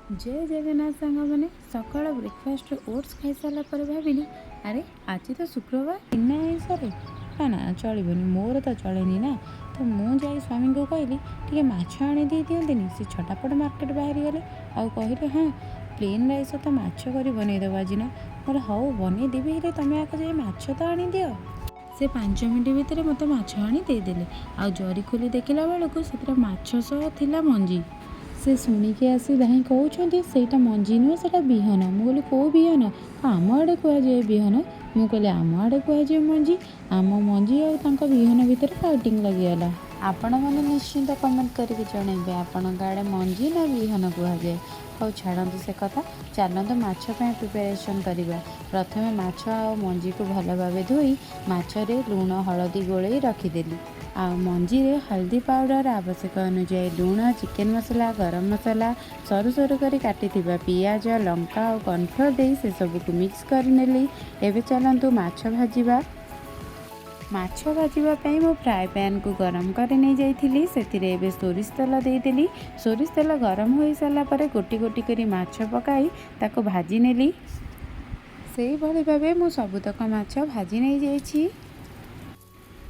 जय जगन्नाथ सांग मैंने सकाल ब्रेकफास्ट ओट्स खाई सारा पर भाविली अरे आज तो शुक्रवार बिना आइंसरे ना चलनी मोर तो चलेनी ना। तो मुझे स्वामी को कहली टे माछ आनी दे दिखती से छटापट मार्केट बाहरी गले आउ कहले हाँ प्लेन राइस तो माछ कर बनईदेव आज ना बोले हौ बनईदेवी हेल्ले तुम आगे जाए माछ तो आनी दि से 5 मिनट भितर मत माछ आनी देदेले आ जरी खोली देखला बेलू से माछ सह थिला मंजी से शुणिकी आसी दाही कहते सेटा मंजी नुह से बिहन मुझे कौ बिहन आम आड़े कहुए बिहन मु कहली आम आड़े कहुए मंजी आम मंजी और बिहन भितर फाइटिंग लगिगला। आपण मैंने निश्चिंत कमेंट करके जनइबे आपण आड़े मंजी ना बिहन कहुए। और छाड़ू से कथा चलते माछ प्रिपेरेसन करवा। प्रथमे माछ आ मंजी को भल भाव धोई माछरे लुण हलदी गोलई रखीदेली आ मंजी रे हल्दी पाउडर आवश्यक अनुसार लुण चिकेन मसला गरम मसला सरू सरू कर काटी पियाज लंका और कॉर्नफ्लोर दे से सब को मिक्स करनेली। एबे चलतु माछ भाजिबा। माछ भाजापी मो फ्राए पैन को गरम कर नहीं जाइली से सोरिष तेल देदेली। सोरिष तेल गरम हो सारापर गोटी गोटी करी माछ पकाई ताको भाजी नेली। से भली भावे मु सबुतक माछ भाजी नहीं जाइछि।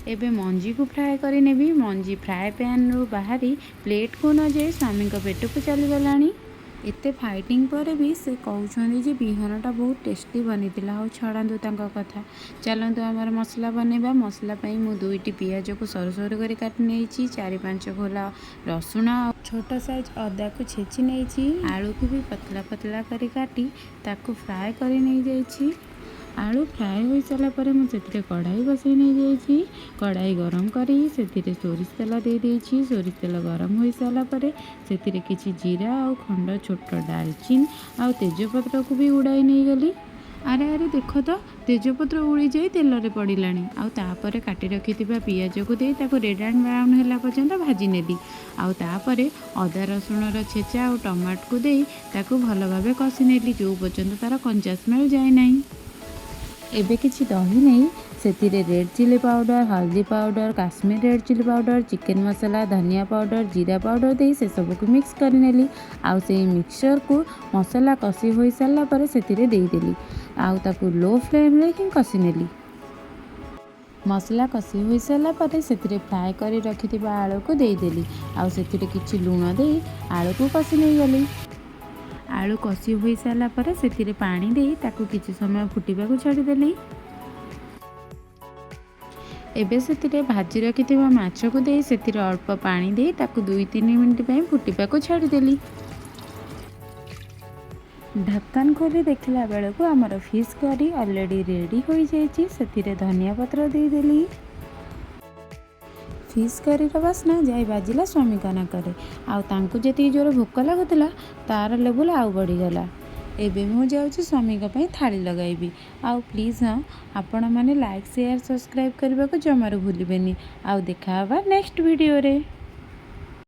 एबे मंजी को फ्राए करी नेबी। मंजी फ्राए पैन रू बाहरी प्लेट को न जाए स्वामी पेट को चलीगलानी। एते फाइटिंग पर भी से कहते जे बिहनटा बहुत टेस्टी बनी और छड़ातु कथा। चलतु आमर मसला बनवा। मसला मु 2टी पियाज को सरू सरू कर काटी नहीं 4-5 खोला रसुण छोट साइज अदा को छेची नहीं आलू को भी पतला पतला कर काटी ताको फ्राए कर नहीं जाइछि। आलू फ्राए हो सारापर मुझे कढ़ाई बसई नहीं जाइए। कढ़ाई गरम करी से सोरिष तेल दे देइछि। सोरिष तेल गरम हो सारापर से किछि जीरा और खंड छोट डालचीन आ तेजपत्र को भी उड़ाई नहीं गली। अरे अरे देख तो तेजपत्र उड़ी जाए तेल रे पड़िलानी। आउे काटी रखि पियाज को दे ताको रेड एंड ब्राउन है पर्यंत भाजी नेली। आउे अदा रसुण छेचा और टमाट को दे ताको भल भाव कषि नेली जो पर्यंत तार कंचा स्मेल जाए नहीं। एबे किछि दही नहीं से रेड चिली पाउडर हल्दी powder Kashmir red chili powder chicken masala धनिया पाउडर जीरा पाउडर दे से सब को मिक्स करनेली। आउ से मिक्सचर को मसला कषि हो सारापर से देदेली आउ ताकू लो फ्लेम रे ही कषि नेली। मसला कषि हो सारापर से फ्राए कर रखि आलू को देदेली आउ से किछि लुण दे आलू को कषि नहीं गली। आलू कषि हो सारापर से पानी दे ताकू किछि समय फुटिबा को छाड़देली। एबे से भाजी रखि माछ को दे से अल्प पानी दे ताकू 2-3 मिनट फुटिबा को छाड़देली। ढक्कन खोली देखला बेलू आमर फिश करी ऑलरेडी रेडी हो जाइए। से धनिया पत्र देदेली। फिश करी बास्ना जाए बाजिला स्वामी का नाकरे आउ जी जोर भोक लगुला तार लेवल आउ बढ़ीगला। एबे मु जाऊँ स्वामी थाली लगाइबी। आउ प्लीज हाँ आपण मैंने लाइक शेयर सब्सक्राइब करने को जमार भूलिबेनी। आउ देखा नेक्स्ट वीडियो रे।